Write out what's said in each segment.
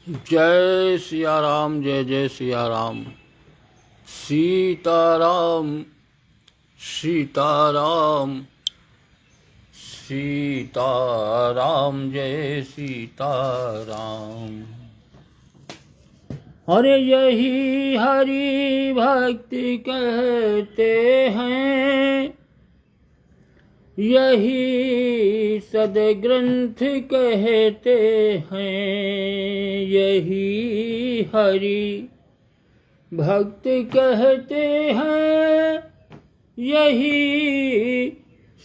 जय सिया राम, जय जय सिया राम। सीताराम सीताराम सीताराम, जय सीताराम। अरे यही हरि भक्ति कहते हैं, यही सदग्रंथ कहते हैं। यही हरि भक्त कहते हैं, यही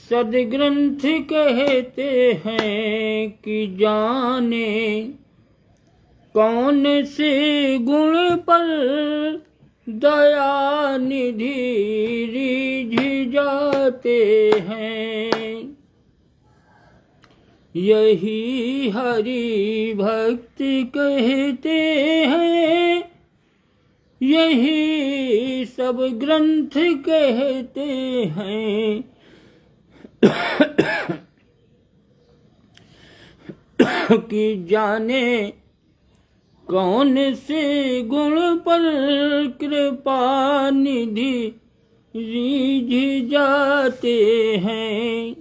सदग्रंथ कहते हैं। कि जाने कौन से गुण पर दया निधि रिझ जाते हैं। यही हरि भक्ति कहते हैं, यही सब ग्रंथ कहते हैं। कि जाने कौन से गुण पर कृपा निधि रिझ जाते हैं।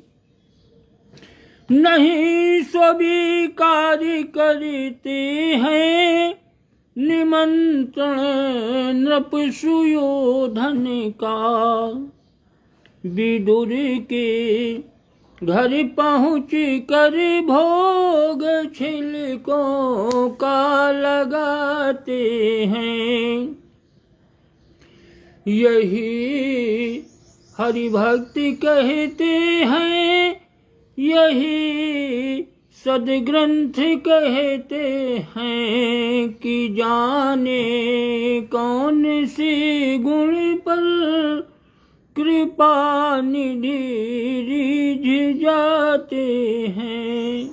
नहीं स्वीकार करते हैं निमंत्रण नृप सुयोधन का। विदुर के घर पहुँच कर भोग छिलकों का लगाते हैं। यही हरि भक्ति कहते हैं, यही सदग्रंथ कहते हैं। कि जाने कौन से गुण पर कृपा निधि रिझ जाते हैं।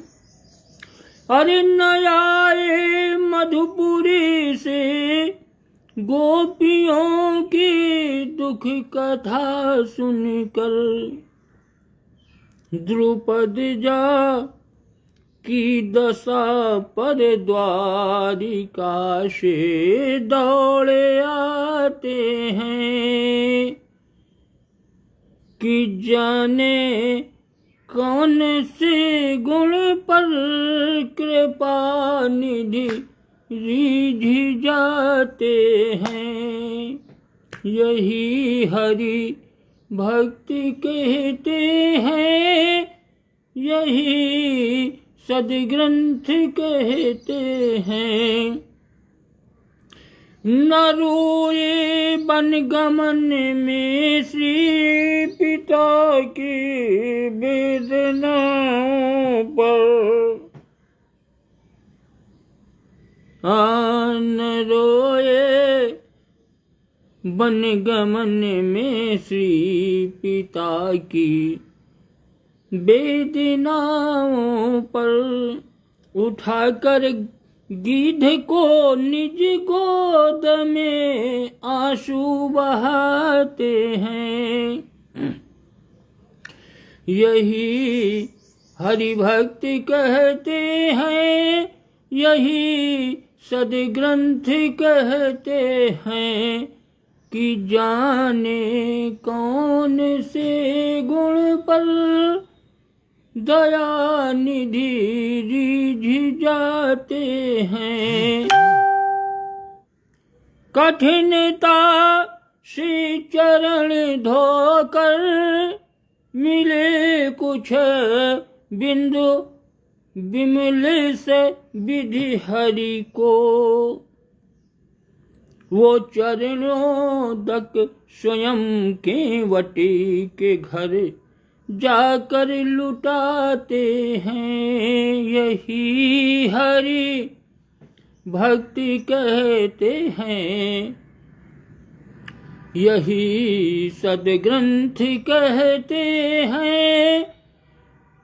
अरे न आए मधुपुरी से गोपियों की दुख कथा सुनकर। द्रुपद जा की दशा पर द्वारिका से दौड़े आते हैं। कि जाने कौन से गुण पर कृपा निधि रिझ जाते हैं। यही हरि भक्ति कहते हैं, यही सदग्रंथ कहते हैं। न रोए वन गमन में श्री पिता की वेदना पर। न रोए वन गमन में श्री पिता की वेदनाओं पर। उठाकर गिद्ध को निज गोद में आंसू बहाते हैं। यही हरि भक्ति कहते हैं, यही सदग्रंथ कहते हैं। कि जाने कौन से गुण पर दया निधि रिझ जाते हैं। कठिनता से चरण धोकर मिले कुछ बिंदु विमल से विधि हरि को। वो चरणों तक स्वयं केवटी के घर जाकर लुटाते हैं। यही हरि भक्ति कहते हैं, यही सदग्रंथ कहते हैं।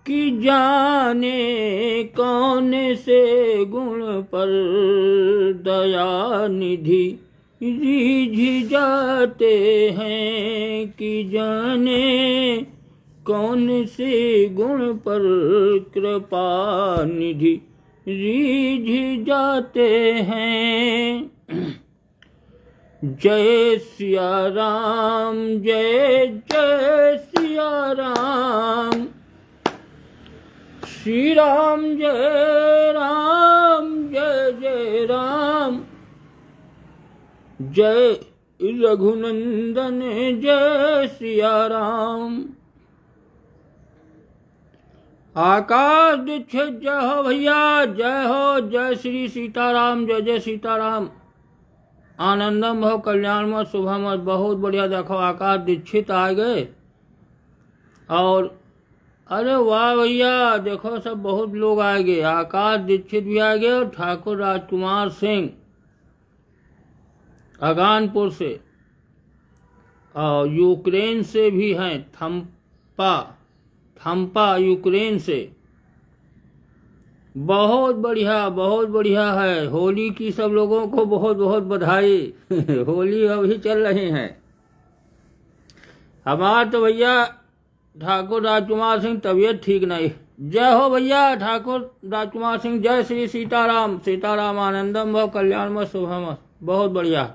कि जाने कौन से गुण पर दया निधि रिझ जाते हैं। कि जाने कौन से गुण पर कृपा निधि रीझ जाते हैं। जय सिया राम, जय जय सिया राम, श्री राम जय राम, जय जय राम, जय रघुनंदन जय सिया राम। आकाश दीक्षित जय हो भैया, जय हो, जय श्री सीताराम, जय जय सीताराम। आनंदम भव, कल्याण मत, शुभ मत। बहुत बढ़िया, देखो आकाश दीक्षित आ गए। और अरे वाह भैया, देखो सब बहुत लोग आ गए। आकाश दीक्षित भी आ गए और ठाकुर राजकुमार सिंह अगानपुर से, और यूक्रेन से भी हैं, थम्पा यूक्रेन से। बहुत बढ़िया है। होली की सब लोगों को बहुत बहुत बधाई। होली अभी चल रही हैं। हमारा तो भैया ठाकुर राजकुमार सिंह तबीयत ठीक नहीं। जय हो भैया ठाकुर राजकुमार सिंह, जय श्री सीताराम, सीताराम आनंदम भव, कल्याण मत, शुभ मत। बहुत बढ़िया।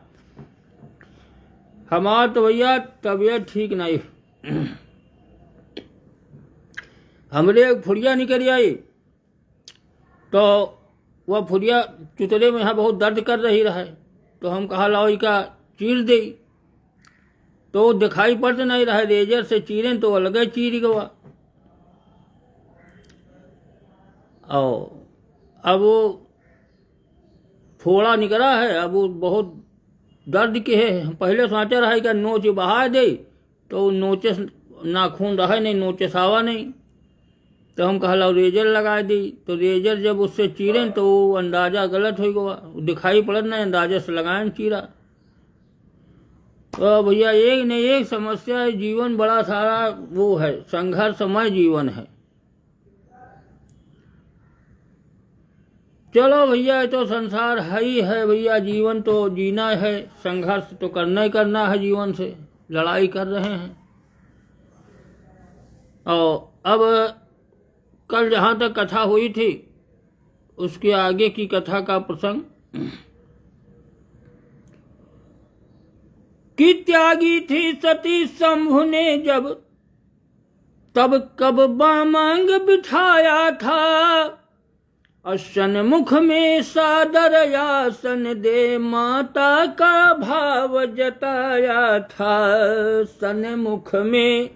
हमारा तो भैया तबीयत ठीक नहीं। हमरे एक फुड़िया निकल आई, तो वह फुड़िया चुतरे में यहाँ बहुत दर्द कर रही रहे, तो हम कहा लाओ का चीर दे, तो दिखाई पड़ नहीं रहा। रेजर से चीरें तो अलग चीर गवा। और अब वो फोड़ा निकला है, अब वो बहुत दर्द के है। पहले सोचा रहा कि नोच बहा दे, तो नोचे नाखून रहा नहीं, नोचे सावा नहीं, तो हम कहा लो रेजर लगा दी। तो रेजर जब उससे चीरें तो वो अंदाजा गलत हो गया, दिखाई पड़ नहीं, अंदाजा से लगाए चीरा। तो भैया एक न एक समस्या है, जीवन बड़ा सारा वो है, संघर्षमय जीवन है। चलो भैया, तो संसार है ही है भैया, जीवन तो जीना है, संघर्ष तो करना ही करना है, जीवन से लड़ाई कर रहे हैं। और अब कल जहाँ तक कथा हुई थी, उसके आगे की कथा का प्रसंग कि त्यागी थी सती शंभु ने जब, तब कब बामांग बिठाया था, सन्मुख में सादर आसन दे माता का भाव जताया था। सन्मुख में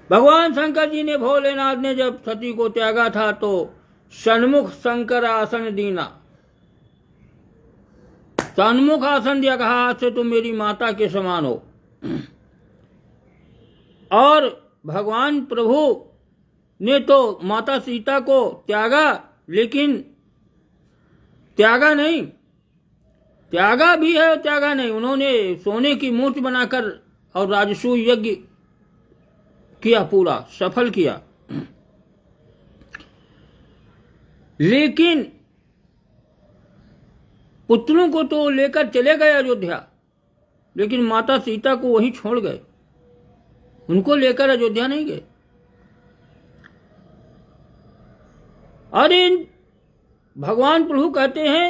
भगवान शंकर जी ने, भोलेनाथ ने जब सती को त्यागा था, तो सन्मुख शंकर आसन दीना, सन्मुख आसन दिया, कहा आज से तुम मेरी माता के समान हो। और भगवान प्रभु ने तो माता सीता को त्यागा, लेकिन त्यागा नहीं, त्यागा भी है और त्यागा नहीं। उन्होंने सोने की मूर्ति बनाकर और राजसूय यज्ञ किया, पूरा सफल किया। लेकिन पुत्रों को तो लेकर चले गए अयोध्या, लेकिन माता सीता को वहीं छोड़ गए, उनको लेकर अयोध्या नहीं गए। अरे भगवान प्रभु कहते हैं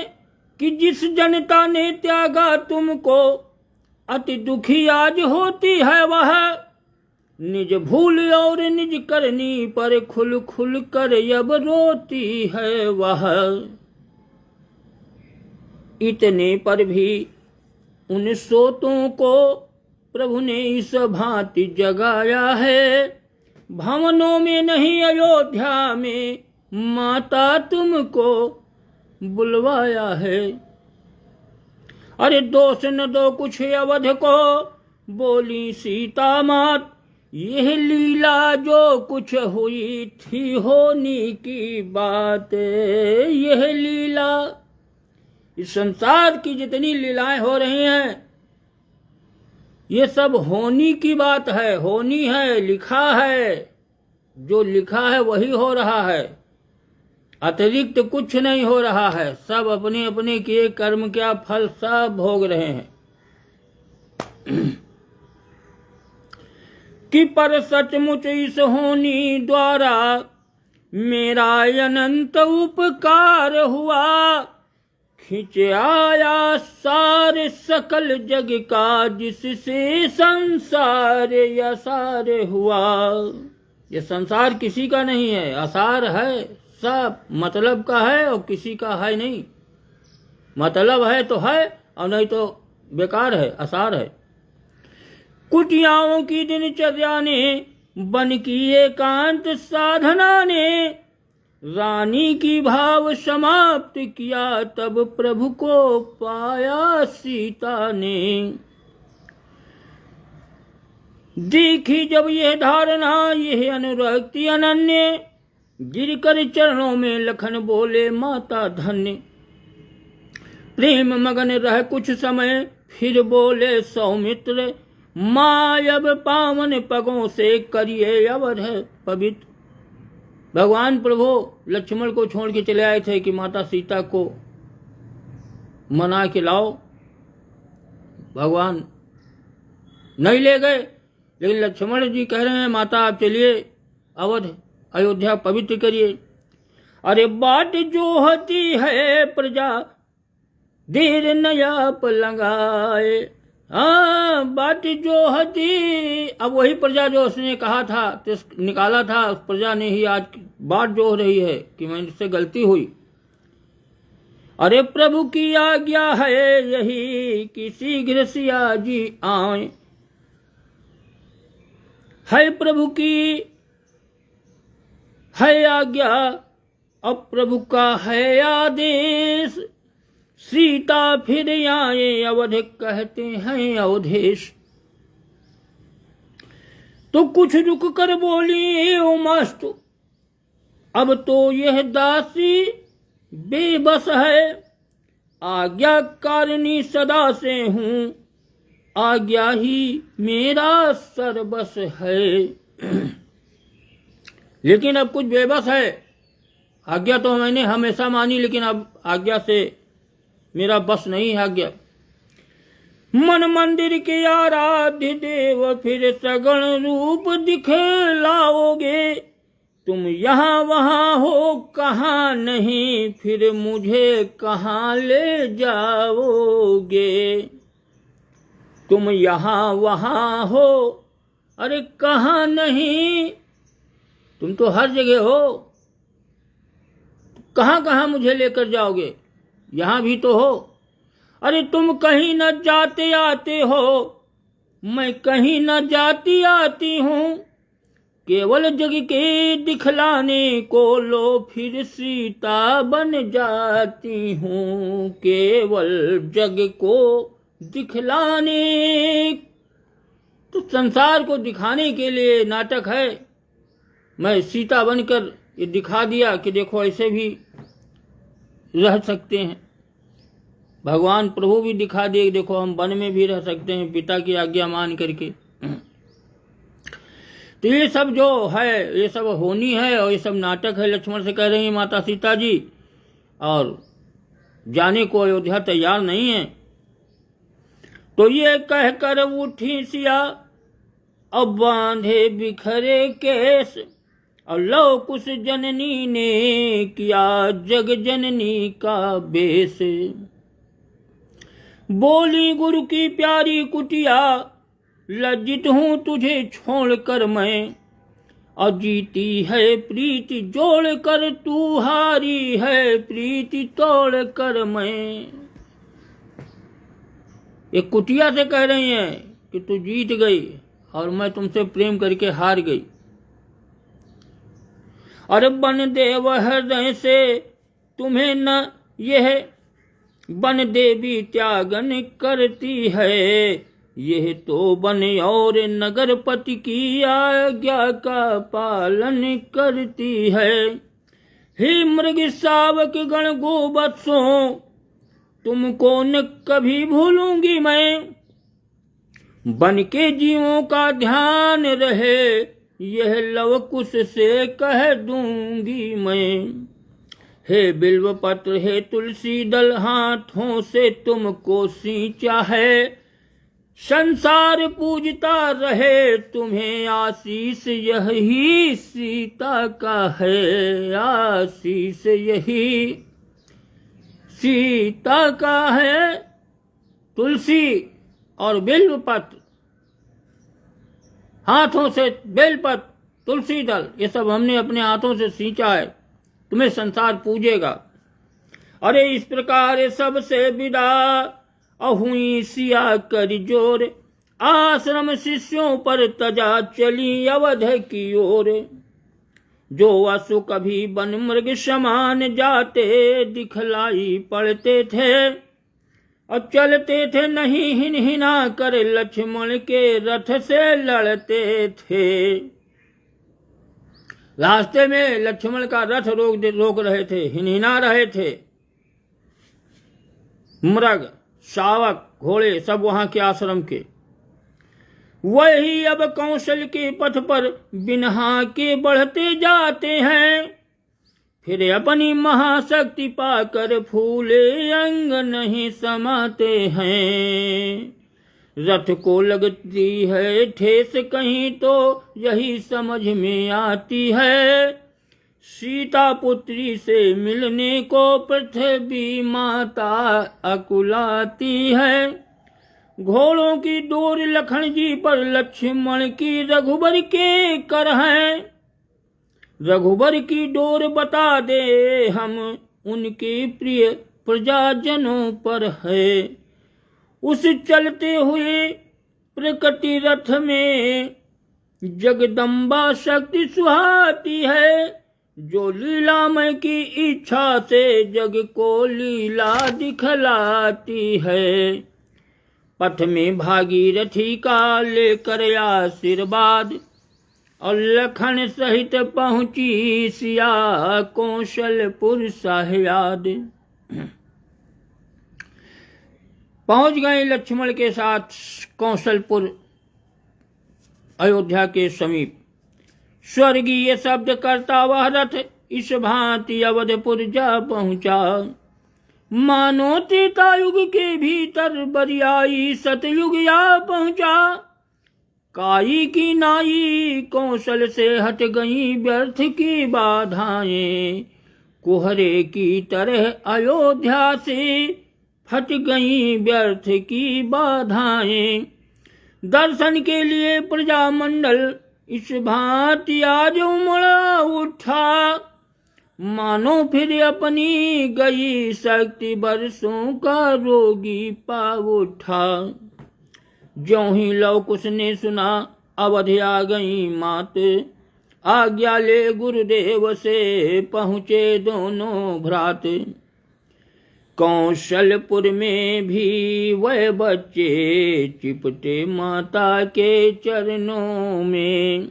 कि जिस जनता ने त्यागा तुमको, अति दुखी आज होती है वह, निज भूल और निज करनी पर खुल खुल कर अब रोती है वह। इतने पर भी उन सोतों को प्रभु ने इस भांति जगाया है, भवनों में नहीं अयोध्या में माता तुमको बुलवाया है। अरे दोष न दो कुछ अवध को, बोली सीता मात, यह लीला जो कुछ हुई थी होनी की बात। यह लीला, इस संसार की जितनी लीलाएं हो रही हैं, ये सब होनी की बात है, होनी है, लिखा है। जो लिखा है वही हो रहा है, अतिरिक्त कुछ नहीं हो रहा है। सब अपने अपने किए कर्म का फल सब भोग रहे हैं। कि पर सचमुच इस होनी द्वारा मेरा अनंत उपकार हुआ, खिंच आया सारे सकल जग का, जिससे संसार असार हुआ। ये संसार किसी का नहीं है, असार है, सब मतलब का है और किसी का है नहीं। मतलब है तो है और नहीं तो बेकार है, असार है। कुटियाओं की दिनचर्या ने, बन की एकांत साधना ने, रानी की भाव समाप्त किया, तब प्रभु को पाया सीता ने। देखी जब यह धारणा, यह अनुरक्ति अनन्य, गिरकर चरणों में लखन बोले माता धन्य। प्रेम मगन रह कुछ समय, फिर बोले सौमित्र, माँ अब पावन पगों से करिए अवध पवित्र। भगवान प्रभु लक्ष्मण को छोड़ के चले आए थे कि माता सीता को मना के लाओ। भगवान नहीं ले गए, लेकिन लक्ष्मण जी कह रहे हैं माता आप चलिए अवध अयोध्या पवित्र करिए। अरे बाट जो होती है प्रजा, देर नयाप लगाए। हाँ, बाट जो हती, अब वही प्रजा जो उसने कहा था, निकाला था, उस प्रजा ने ही आज बाट जो रही है कि मैं इससे गलती हुई। अरे प्रभु की आज्ञा है यही कि शीघ्र सिया जी आए। है प्रभु की है आज्ञा, अब प्रभु का है आदेश, सीता फिर आए अवध कहते हैं अवधेश। तो कुछ रुक कर बोली उमास्तु, अब तो यह दासी बेबस है, आज्ञाकारिणी सदा से हूं, आज्ञा ही मेरा सर्वस है। लेकिन अब कुछ बेबस है, आज्ञा तो मैंने हमेशा मानी, लेकिन अब आज्ञा से मेरा बस नहीं है आज्ञा। मन मंदिर के आराध्य देव, फिर सगुण रूप दिखलाओगे, तुम यहाँ वहाँ हो कहाँ नहीं, फिर मुझे कहाँ ले जाओगे। तुम यहाँ वहाँ हो, अरे कहाँ नहीं, तुम तो हर जगह हो, कहाँ कहाँ मुझे लेकर जाओगे, यहाँ भी तो हो। अरे तुम कहीं न जाते आते हो, मैं कहीं न जाती आती हूँ, केवल जग के दिखलाने को लो, फिर सीता बन जाती हूँ, केवल जग को दिखलाने। तो संसार को दिखाने के लिए नाटक है, मैं सीता बनकर ये दिखा दिया कि देखो ऐसे भी रह सकते हैं। भगवान प्रभु भी दिखा दिए, देखो हम वन में भी रह सकते हैं पिता की आज्ञा मान करके। तो ये सब जो है, ये सब होनी है और ये सब नाटक है, लक्ष्मण से कह रही है माता सीता जी, और जाने को अयोध्या तैयार नहीं है। तो ये कहकर उठी सिया, अब बांधे बिखरे केस, और लव कुश जननी ने किया जग जननी का बेस। बोली गुरु की प्यारी कुटिया, लज्जित हूँ तुझे छोड़कर मैं, और जीती है प्रीति जोड़ कर तू, हारी है प्रीति तोड़ कर मैं। एक कुटिया से कह रही है कि तू जीत गई और मैं तुमसे प्रेम करके हार गई। अरे बन देव हृदय से तुम्हें न यह बन देवी त्यागन करती है, यह तो बन और नगरपति की आज्ञा का पालन करती है। हे मृग शावक गण गोवत्सों, तुमको न कभी भूलूंगी मैं, बन के जीवों का ध्यान रहे, यह लव कुश से कह दूंगी मैं। हे बिल्व पत्र हे तुलसी दल, हाथों से तुमको सींचा है, संसार पूजता रहे तुम्हें आशीष यही सीता का है, आशीष यही सीता का है। तुलसी और बेलपत्र, हाथों से बेलपत्र, तुलसी दल, ये सब हमने अपने हाथों से सींचा है, तुम्हें संसार पूजेगा। अरे इस प्रकार सबसे विदा अहुई सिया कर जोर, आश्रम शिष्यों पर तजा चली अवध की ओर। जो असु कभी वन मृग समान जाते दिखलाई पड़ते थे, और चलते थे नहीं हिन हिना कर लक्ष्मण के रथ से लड़ते थे। रास्ते में लक्ष्मण का रथ रोक रहे थे, हिनहिना रहे थे। मृग, शावक, घोड़े सब वहां के आश्रम के। वही अब कौशल के पथ पर बिनहा के बढ़ते जाते हैं, फिर अपनी महाशक्ति पाकर फूले अंग नहीं समाते हैं। रथ को लगती है ठेस कहीं तो यही समझ में आती है, सीता पुत्री से मिलने को पृथ्वी माता अकुलाती है। घोड़ों की डोर लखन जी पर लक्ष्मण की रघुबर के कर हैं, रघुबर की डोर बता दे हम उनके प्रिय प्रजाजनों पर है। उस चलते हुए प्रकटी रथ में जगदम्बा शक्ति सुहाती है, जो लीलामय की इच्छा से जग को लीला दिखलाती है। पथ में भागीरथी का लेकर आशीर्वाद, और लखन सहित पहुंची सिया कौशलपुर साहयाद। पहुंच गए लक्ष्मण के साथ कौशलपुर, अयोध्या के समीप। स्वर्गीय शब्द करता वह रथ इस भांति अवधपुर जा पहुंचा। मानो त्रेतायुग के भीतर बरियाई सतयुग आ पहुंचा। काई की नाई कौशल से हट गई व्यर्थ की बाधाएं, कुहरे की तरह अयोध्या से हट गई व्यर्थ की बाधाएं। दर्शन के लिए प्रजा मंडल इस भांति आज उमड़ा उठा, मानो फिर अपनी गई शक्ति बरसों का रोगी पा उठा। ज्यों ही लवकुश ने सुना अवध आ गई मात, आज्ञा ले गुरुदेव से पहुँचे दोनों भ्रात। कौशलपुर में भी वह बच्चे चिपटे माता के चरणों में,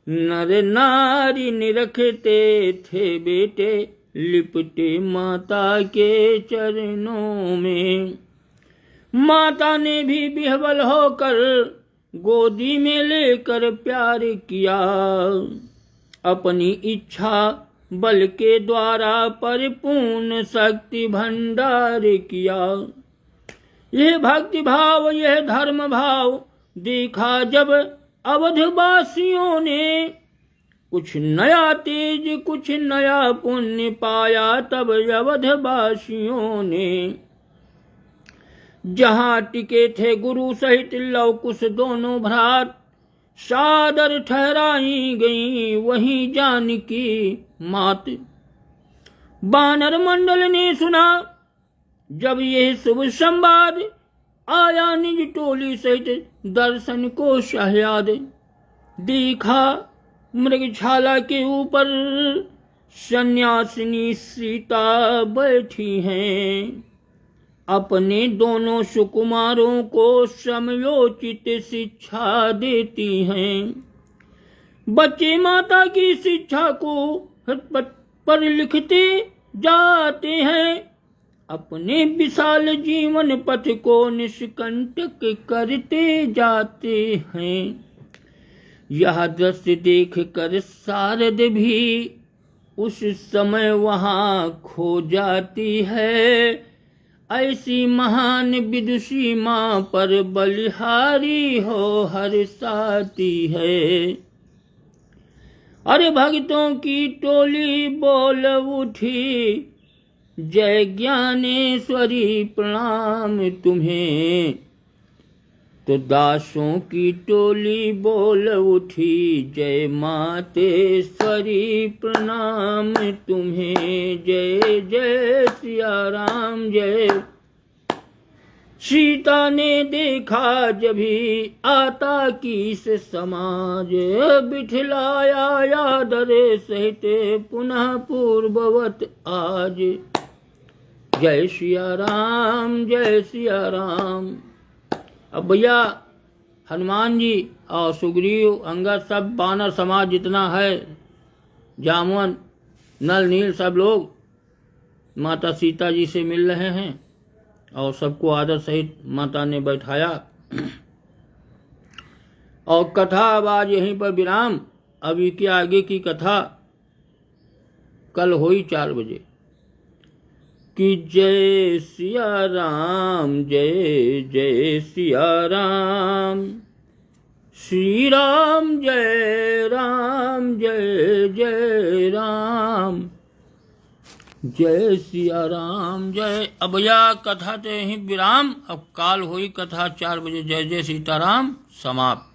नर नारी निरखते थे बेटे लिपटे माता के चरणों में। माता ने भी विह्वल होकर गोदी में लेकर प्यार किया, अपनी इच्छा बल के द्वारा परिपूर्ण शक्ति भंडार किया। यह भक्ति भाव, यह धर्म भाव देखा जब अवधवासियों ने, कुछ नया तेज कुछ नया पुण्य पाया तब अवधवासियों ने। जहां टिके थे गुरु सहित लवकुश दोनों भ्रात, सादर ठहराई गई वहीं जानकी मात। बानर मंडल ने सुना जब यह शुभ संवाद, आया निज टोली सहित दर्शन को शाहयाद। देखा मृगशाला के ऊपर सन्यासिनी सीता बैठी हैं, अपने दोनों सुकुमारों को समयोचित शिक्षा देती हैं। बच्चे माता की शिक्षा को पर लिखते जाते हैं, अपने विशाल जीवन पथ को निष्कंटक करते जाते हैं। यह दृश्य देख कर शारद भी उस समय वहां खो जाती है, ऐसी महान विदुषी माँ पर बलिहारी हो हर साथी है। अरे भक्तों की टोली बोल उठी, जय ज्ञानेश्वरी प्रणाम तुम्हें। तो दासों की टोली बोल उठी, जय मातेश्वरी प्रणाम तुम्हें। जय जय सिया राम जय। सीता ने देखा जभी आता किस समाज, बिठलाया यादर सहित पुनः पूर्ववत आज। जय सिया राम जय सिया राम। अब भैया हनुमान जी और सुग्रीव अंगद सब बानर समाज जितना है, जामवन नल नील सब लोग माता सीता जी से मिल रहे हैं और सबको आदर सहित माता ने बैठाया। और कथा अब आज यहीं पर विराम। अभी के आगे की कथा कल हुई 4 बजे। कि जय सिया राम जय जय सिया राम, श्री राम जय जय राम, जय सिया राम जय। अब यह कथा ते ही विराम। अब काल हुई कथा 4 बजे। जय जय सीताराम समाप्त।